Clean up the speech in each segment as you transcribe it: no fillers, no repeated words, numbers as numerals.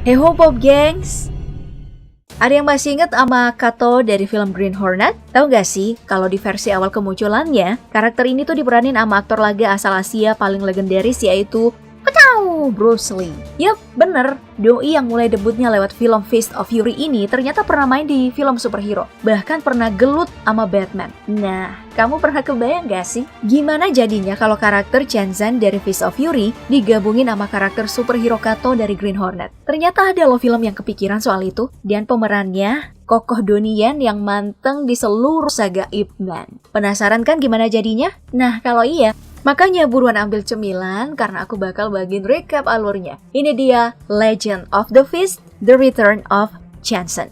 Hey ho Pop Gengs! Ada yang masih ingat sama Kato dari film Green Hornet? Tahu gak sih, kalau di versi awal kemunculannya, karakter ini tuh diperanin sama aktor laga asal Asia paling legendaris yaitu Bruce Lee. Yap, bener. Doi yang mulai debutnya lewat film Fist of Fury ini ternyata pernah main di film superhero. Bahkan pernah gelut sama Batman. Nah, kamu pernah kebayang gak sih? Gimana jadinya kalau karakter Chen Zhen dari Fist of Fury digabungin sama karakter superhero Kato dari Green Hornet? Ternyata ada loh film yang kepikiran soal itu. Dan pemerannya Kokoh Donnie Yen yang manteng di seluruh saga Ip Man. Penasaran kan gimana jadinya? Nah, kalau iya, makanya buruan ambil cemilan karena aku bakal bagiin recap alurnya. Ini dia Legend of the Fist, The Return of Chen Zhen.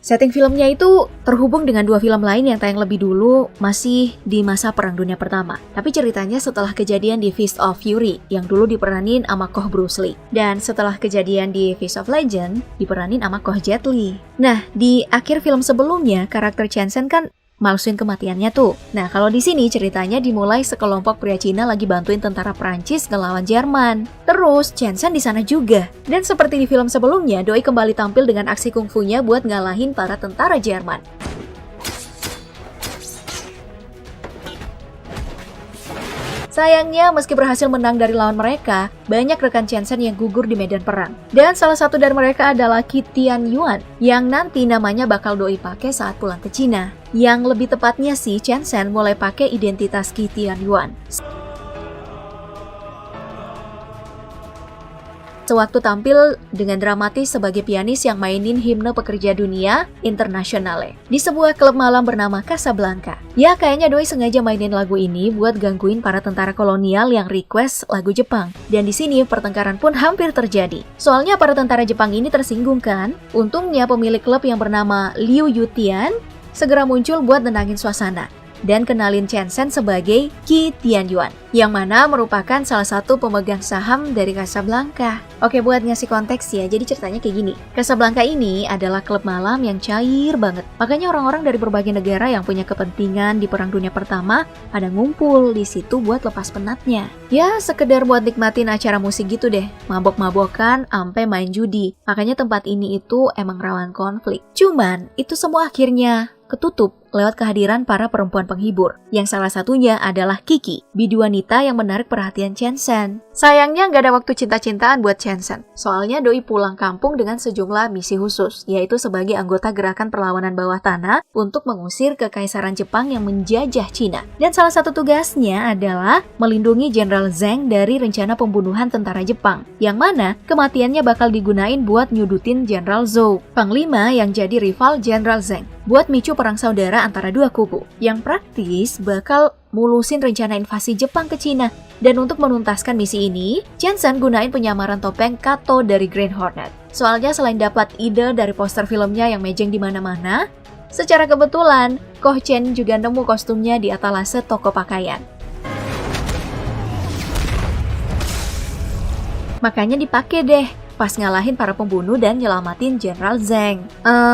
Setting filmnya itu terhubung dengan dua film lain yang tayang lebih dulu masih di masa Perang Dunia Pertama. Tapi ceritanya setelah kejadian di Fist of Fury yang dulu diperanin sama Koh Bruce Lee. Dan setelah kejadian di Fist of Legend diperanin sama Koh Jet Li. Nah, di akhir film sebelumnya karakter Chen Zhen kan malsuin kematiannya tuh. Nah, kalau di sini ceritanya dimulai sekelompok pria Cina lagi bantuin tentara Prancis ngelawan Jerman. Terus Chen Zhen di sana juga. Dan seperti di film sebelumnya, Doi kembali tampil dengan aksi kungfunya buat ngalahin para tentara Jerman. Sayangnya, meski berhasil menang dari lawan mereka, banyak rekan Chen Zhen yang gugur di medan perang. Dan salah satu dari mereka adalah Qi Tianyuan, yang nanti namanya bakal Doi pakai saat pulang ke Cina. Yang lebih tepatnya sih, Chen Zhen mulai pakai identitas Qi Tianyuan sewaktu tampil dengan dramatis sebagai pianis yang mainin himne pekerja dunia Internationale di sebuah klub malam bernama Casablanca. Ya, kayaknya Doi sengaja mainin lagu ini buat gangguin para tentara kolonial yang request lagu Jepang. Dan di sini pertengkaran pun hampir terjadi. Soalnya para tentara Jepang ini tersinggung kan? Untungnya pemilik klub yang bernama Liu Yutian segera muncul buat nenangin suasana dan kenalin Chen Zhen sebagai Qi Tianyuan, yang mana merupakan salah satu pemegang saham dari Casablanca. Oke, buat ngasih konteks ya, jadi ceritanya kayak gini. Casablanca ini adalah klub malam yang cair banget. Makanya orang-orang dari berbagai negara yang punya kepentingan di Perang Dunia Pertama pada ngumpul di situ buat lepas penatnya. Ya, sekedar buat nikmatin acara musik gitu deh, mabok-mabokan sampai main judi. Makanya tempat ini itu emang rawan konflik. Cuman, itu semua akhirnya ketutup lewat kehadiran para perempuan penghibur, yang salah satunya adalah Kiki, biduanita yang menarik perhatian Chen Zhen. Sayangnya nggak ada waktu cinta-cintaan buat Chen Zhen, soalnya Doi pulang kampung dengan sejumlah misi khusus, yaitu sebagai anggota gerakan perlawanan bawah tanah untuk mengusir kekaisaran Jepang yang menjajah Cina. Dan salah satu tugasnya adalah melindungi Jenderal Zheng dari rencana pembunuhan tentara Jepang, yang mana kematiannya bakal digunain buat nyudutin Jenderal Zhou, panglima yang jadi rival Jenderal Zheng, buat micu perang saudara antara dua kubu, yang praktis bakal mulusin rencana invasi Jepang ke Cina. Dan untuk menuntaskan misi ini, Chen Zhen gunain penyamaran topeng Kato dari Green Hornet. Soalnya selain dapat ide dari poster filmnya yang mejeng di mana-mana, secara kebetulan Koh Chen juga nemu kostumnya di etalase toko pakaian. Makanya dipakai deh pas ngalahin para pembunuh dan nyelamatin Jenderal Zheng.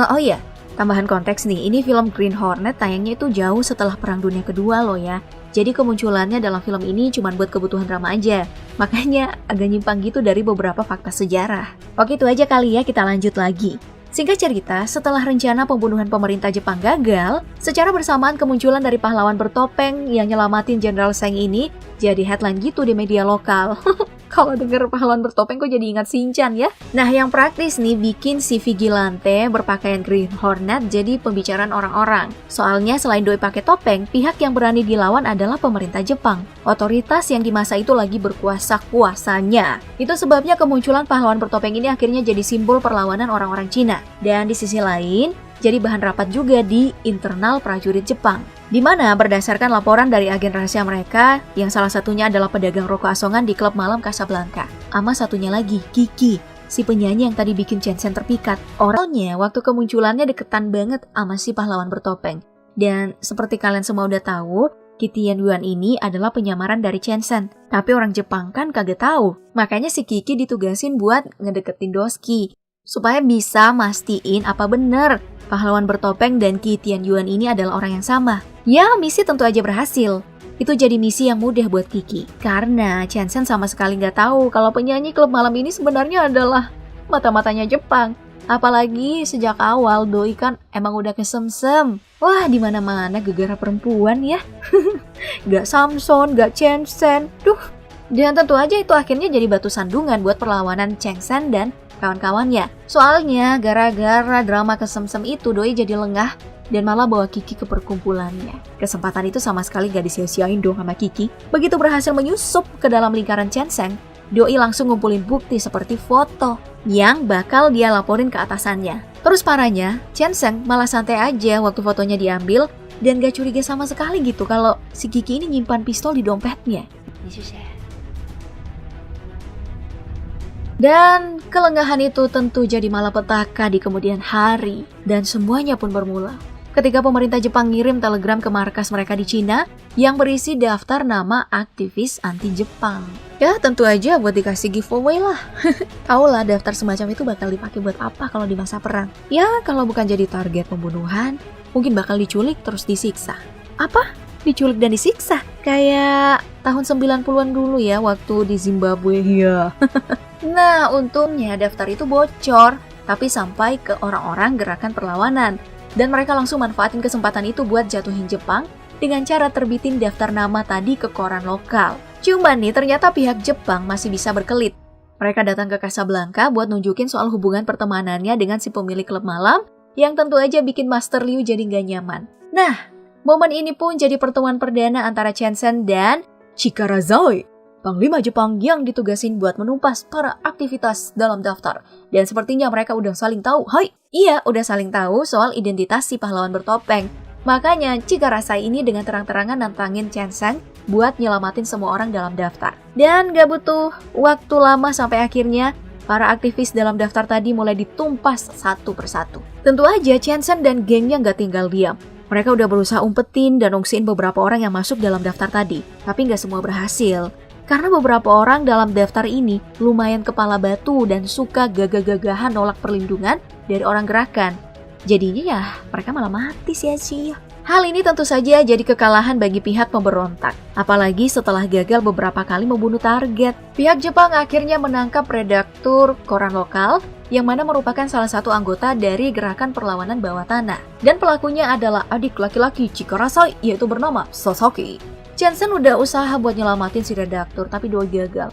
Oh iya, tambahan konteks nih, ini film Green Hornet tayangnya itu jauh setelah Perang Dunia Kedua loh ya. Jadi kemunculannya dalam film ini cuma buat kebutuhan drama aja. Makanya agak nyimpang gitu dari beberapa fakta sejarah. Oke, itu aja kali ya, kita lanjut lagi. Singkat cerita, setelah rencana pembunuhan pemerintah Jepang gagal, secara bersamaan kemunculan dari pahlawan bertopeng yang nyelamatin Jenderal Zheng ini jadi headline gitu di media lokal. Kalau denger pahlawan bertopeng kok jadi ingat Shinchan ya? Nah, yang praktis nih bikin si Vigilante berpakaian Green Hornet jadi pembicaraan orang-orang. Soalnya selain Doi pakai topeng, pihak yang berani dilawan adalah pemerintah Jepang. Otoritas yang di masa itu lagi berkuasa-kuasanya. Itu sebabnya kemunculan pahlawan bertopeng ini akhirnya jadi simbol perlawanan orang-orang Cina. Dan di sisi lain, jadi bahan rapat juga di internal prajurit Jepang. Di mana berdasarkan laporan dari agen rahasia mereka, yang salah satunya adalah pedagang rokok asongan di klub malam Casablanca. Ama satunya lagi, Kiki, si penyanyi yang tadi bikin Chen Zhen terpikat. Orangnya waktu kemunculannya deketan banget sama si pahlawan bertopeng. Dan seperti kalian semua udah tahu, Qi Tianyuan ini adalah penyamaran dari Chen Zhen. Tapi orang Jepang kan kagak tahu. Makanya si Kiki ditugasin buat ngedeketin Doski, supaya bisa mastiin apa bener pahlawan bertopeng dan Qi Tianyuan ini adalah orang yang sama. Ya, misi tentu aja berhasil. Itu jadi misi yang mudah buat Kiki. Karena Chansen sama sekali nggak tahu kalau penyanyi klub malam ini sebenarnya adalah mata-matanya Jepang. Apalagi sejak awal Doi kan emang udah kesemsem. Wah, di mana-mana gegara perempuan ya. Gak Samson, gak Chansen. Dan tentu aja itu akhirnya jadi batu sandungan buat perlawanan Changsen dan kawan-kawannya. Soalnya gara-gara drama kesemsem itu Doi jadi lengah dan malah bawa Kiki ke perkumpulannya. Kesempatan itu sama sekali gak disia-siain dong sama Kiki. Begitu berhasil menyusup ke dalam lingkaran Chansen, Doi langsung ngumpulin bukti seperti foto yang bakal dia laporin ke atasannya. Terus parahnya, Chansen malah santai aja waktu fotonya diambil dan gak curiga sama sekali gitu kalau si Kiki ini nyimpan pistol di dompetnya. Dan kelengahan itu tentu jadi malapetaka di kemudian hari. Dan semuanya pun bermula ketika pemerintah Jepang ngirim telegram ke markas mereka di Cina yang berisi daftar nama aktivis anti-Jepang. Ya tentu aja buat dikasih giveaway lah. Taulah daftar semacam itu bakal dipakai buat apa kalau di masa perang. Ya kalau bukan jadi target pembunuhan, mungkin bakal diculik terus disiksa. Apa? Diculik dan disiksa? Kayak tahun 90-an dulu ya waktu di Zimbabwe ya. Nah, untungnya daftar itu bocor, tapi sampai ke orang-orang gerakan perlawanan. Dan mereka langsung manfaatin kesempatan itu buat jatuhin Jepang dengan cara terbitin daftar nama tadi ke koran lokal. Cuman nih, ternyata pihak Jepang masih bisa berkelit. Mereka datang ke Casablanca buat nunjukin soal hubungan pertemanannya dengan si pemilik klub malam, yang tentu aja bikin Master Liu jadi gak nyaman. Nah, momen ini pun jadi pertemuan perdana antara Chansen dan Chikarazai, Panglima Jepang yang ditugasin buat menumpas para aktivitas dalam daftar. Dan sepertinya mereka udah saling tahu, udah saling tahu soal identitas si pahlawan bertopeng. Makanya Chikarazai ini dengan terang-terangan nantangin Chansen buat nyelamatin semua orang dalam daftar. Dan gak butuh waktu lama sampai akhirnya para aktivis dalam daftar tadi mulai ditumpas satu persatu. Tentu aja Chansen dan gengnya gak tinggal diam. Mereka udah berusaha umpetin dan ungsiin beberapa orang yang masuk dalam daftar tadi. Tapi gak semua berhasil. Karena beberapa orang dalam daftar ini lumayan kepala batu dan suka gagah-gagahan nolak perlindungan dari orang gerakan. Jadinya ya mereka malah mati sia-sia. Hal ini tentu saja jadi kekalahan bagi pihak pemberontak. Apalagi setelah gagal beberapa kali membunuh target. Pihak Jepang akhirnya menangkap redaktur koran lokal yang mana merupakan salah satu anggota dari gerakan perlawanan bawah tanah. Dan pelakunya adalah adik laki-laki Chikarazai yaitu bernama Sasaki. Chansen udah usaha buat nyelamatin si redaktur, tapi Doi gagal.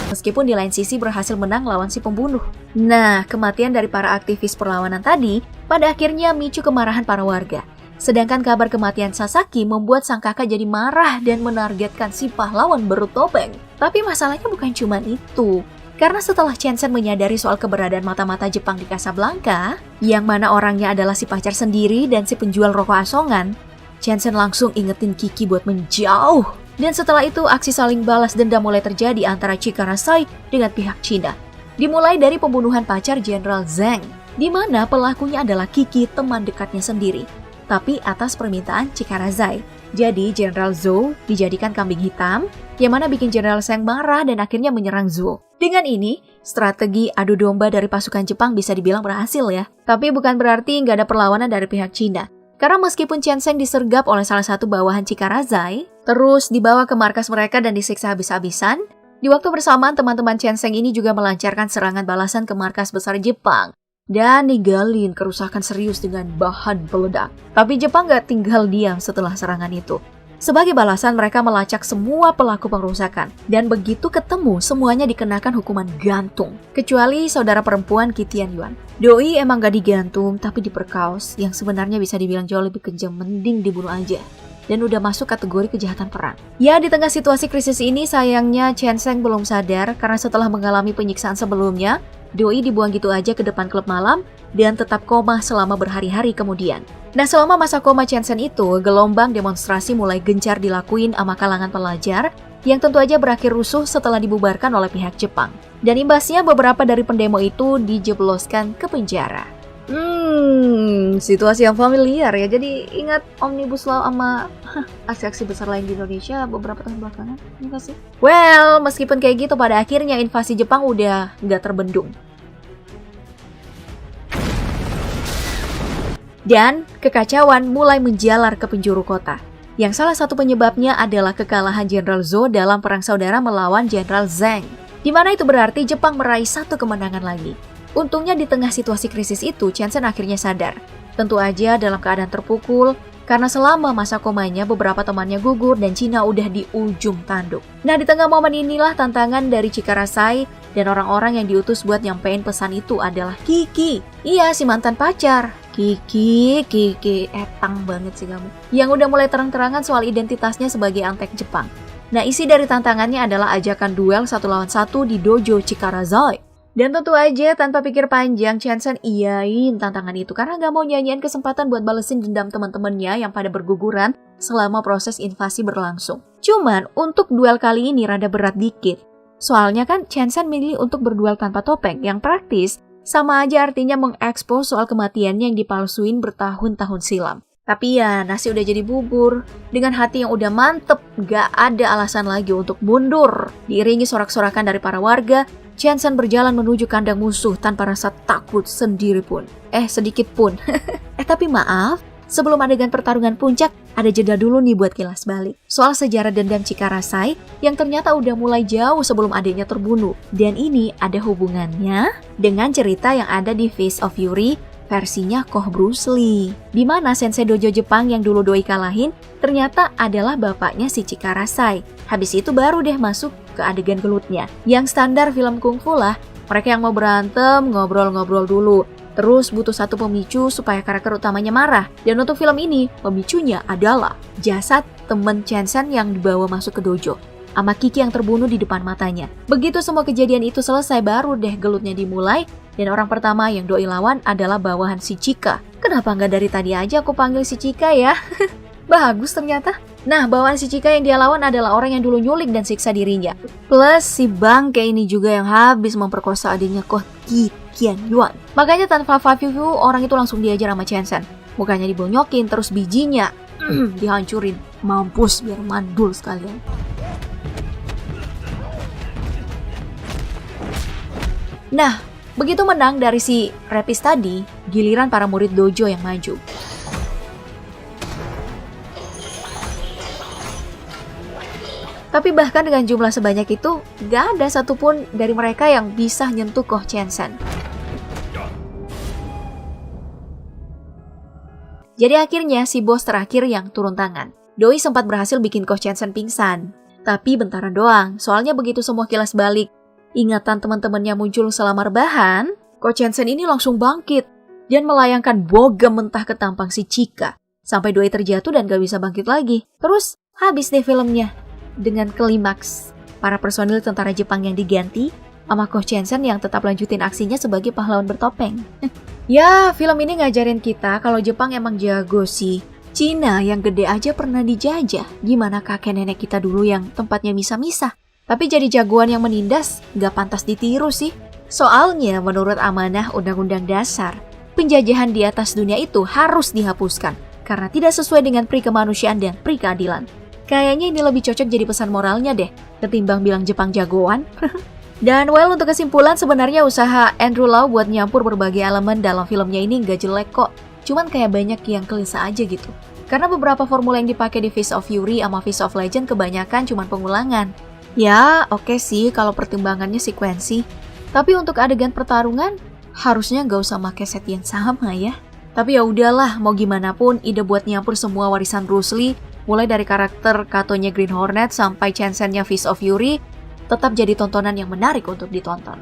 Meskipun di lain sisi berhasil menang lawan si pembunuh. Nah, kematian dari para aktivis perlawanan tadi pada akhirnya micu kemarahan para warga. Sedangkan kabar kematian Sasaki membuat sang kakak jadi marah dan menargetkan si pahlawan bertopeng. Tapi masalahnya bukan cuma itu. Karena setelah Chansen menyadari soal keberadaan mata-mata Jepang di Casablanca, yang mana orangnya adalah si pacar sendiri dan si penjual rokok asongan, Chansen langsung ingetin Kiki buat menjauh. Dan setelah itu aksi saling balas dendam mulai terjadi antara Chikarazai dengan pihak Cina. Dimulai dari pembunuhan pacar Jenderal Zheng, di mana pelakunya adalah Kiki, teman dekatnya sendiri. Tapi atas permintaan Chikarazai. Jadi Jenderal Zhou dijadikan kambing hitam, yang mana bikin Jenderal Zheng marah dan akhirnya menyerang Zhou. Dengan ini, strategi adu domba dari pasukan Jepang bisa dibilang berhasil ya. Tapi bukan berarti nggak ada perlawanan dari pihak Cina. Karena meskipun Chansen disergap oleh salah satu bawahan Chikarazai, terus dibawa ke markas mereka dan disiksa habis-habisan, di waktu bersamaan teman-teman Chansen ini juga melancarkan serangan balasan ke markas besar Jepang dan ninggalin kerusakan serius dengan bahan peledak. Tapi Jepang nggak tinggal diam setelah serangan itu. Sebagai balasan mereka melacak semua pelaku pengrusakan dan begitu ketemu semuanya dikenakan hukuman gantung. Kecuali saudara perempuan Kitian Yuan. Doi emang gak digantung tapi diperkaos yang sebenarnya bisa dibilang jauh lebih kejam, mending dibunuh aja. Dan udah masuk kategori kejahatan perang. Ya di tengah situasi krisis ini sayangnya Chansen belum sadar karena setelah mengalami penyiksaan sebelumnya, Doi dibuang gitu aja ke depan klub malam dan tetap koma selama berhari-hari kemudian. Nah selama masa koma Chansen itu, gelombang demonstrasi mulai gencar dilakuin sama kalangan pelajar yang tentu aja berakhir rusuh setelah dibubarkan oleh pihak Jepang. Dan imbasnya beberapa dari pendemo itu dijebloskan ke penjara. Situasi yang familiar ya. Jadi ingat Omnibus Law sama aksi-aksi besar lain di Indonesia beberapa tahun belakangan, enggak sih? Well, meskipun kayak gitu pada akhirnya invasi Jepang udah nggak terbendung. Dan kekacauan mulai menjalar ke penjuru kota. Yang salah satu penyebabnya adalah kekalahan Jenderal Zhou dalam perang saudara melawan Jenderal Zheng. Di mana itu berarti Jepang meraih satu kemenangan lagi. Untungnya di tengah situasi krisis itu, Chen Sheng akhirnya sadar. Tentu aja dalam keadaan terpukul, karena selama masa komanya beberapa temannya gugur dan Cina udah di ujung tanduk. Nah, di tengah momen inilah tantangan dari Chikara-sai dan orang-orang yang diutus buat nyampein pesan itu adalah Kiki. Iya, si mantan pacar. Kiki, etang banget sih kamu. Yang udah mulai terang-terangan soal identitasnya sebagai antek Jepang. Nah, isi dari tantangannya adalah ajakan duel 1 lawan 1 di dojo Chikara-sai. Dan tentu aja tanpa pikir panjang, Chen Sheng iyain tantangan itu karena gak mau nyanyiin kesempatan buat balesin dendam teman-temannya yang pada berguguran selama proses invasi berlangsung. Cuman untuk duel kali ini rada berat dikit. Soalnya kan Chen Sheng milih untuk berduel tanpa topeng yang praktis sama aja artinya mengekspos soal kematiannya yang dipalsuin bertahun-tahun silam. Tapi ya nasi udah jadi bubur. Dengan hati yang udah mantep, gak ada alasan lagi untuk mundur. Diiringi sorak-sorakan dari para warga, Chen Sheng berjalan menuju kandang musuh tanpa rasa takut sedikit pun. Tapi maaf, sebelum adegan pertarungan puncak, ada jeda dulu nih buat kilas balik. Soal sejarah dendam Chikara-sai yang ternyata udah mulai jauh sebelum adiknya terbunuh. Dan ini ada hubungannya dengan cerita yang ada di Face of Fury versinya Koh Bruce Lee. Di mana sensei dojo Jepang yang dulu Doi kalahin ternyata adalah bapaknya si Chikara-sai. Habis itu baru deh masuk ke adegan gelutnya. Yang standar film kungfu lah, mereka yang mau berantem ngobrol-ngobrol dulu. Terus butuh satu pemicu supaya karakter utamanya marah. Dan untuk film ini, pemicunya adalah jasad temen Chen Sheng yang dibawa masuk ke dojo sama Kiki yang terbunuh di depan matanya. Begitu semua kejadian itu selesai, baru deh gelutnya dimulai. Dan orang pertama yang Doi lawan adalah bawahan si Chika. Kenapa nggak dari tadi aja aku panggil si Chika ya? Bagus ternyata. Nah, bawahan si Chika yang dia lawan adalah orang yang dulu nyulik dan siksa dirinya. Plus si bangke ini juga yang habis memperkosa adiknya Koh Qian Yuan. Makanya tanpa Fafifu, orang itu langsung diajar sama Chen Sheng. Mukanya dibonyokin, terus bijinya dihancurin. Mampus biar mandul sekalian. Nah, begitu menang dari si Repis tadi, giliran para murid dojo yang maju. Tapi bahkan dengan jumlah sebanyak itu, gak ada satupun dari mereka yang bisa nyentuh Koh Chen Sheng. Jadi akhirnya si bos terakhir yang turun tangan. Doi sempat berhasil bikin Koh Chen Sheng pingsan. Tapi bentaran doang, soalnya begitu semua kilas balik, ingatan teman-temannya muncul selama rebahan, Koh Chen Sheng ini langsung bangkit dan melayangkan bogem mentah ke tampang si Chika. Sampai Doi terjatuh dan gak bisa bangkit lagi. Terus habis deh filmnya. Dengan klimaks, para personil tentara Jepang yang diganti sama Koh Chen Sheng yang tetap lanjutin aksinya sebagai pahlawan bertopeng. Ya, film ini ngajarin kita kalau Jepang emang jago sih. Cina yang gede aja pernah dijajah. Gimana kakek nenek kita dulu yang tempatnya misah-misah. Tapi jadi jagoan yang menindas gak pantas ditiru sih. Soalnya menurut amanah Undang-Undang Dasar, penjajahan di atas dunia itu harus dihapuskan karena tidak sesuai dengan pri kemanusiaan dan pri keadilan. Kayaknya ini lebih cocok jadi pesan moralnya deh, ketimbang bilang Jepang jagoan. Dan well, untuk kesimpulan sebenarnya usaha Andrew Lau buat nyampur berbagai elemen dalam filmnya ini gak jelek kok. Cuman kayak banyak yang kelisa aja gitu. Karena beberapa formula yang dipakai di Face of Fury sama Face of Legend kebanyakan cuman pengulangan. Ya, oke sih kalau pertimbangannya sekuensi. Tapi untuk adegan pertarungan, harusnya gak usah pakai set yang sama ya. Tapi ya udahlah, mau gimana pun ide buat nyampur semua warisan Bruce Lee, mulai dari karakter Katonya Green Hornet sampai Chen Sheng-nya Face of Fury, tetap jadi tontonan yang menarik untuk ditonton.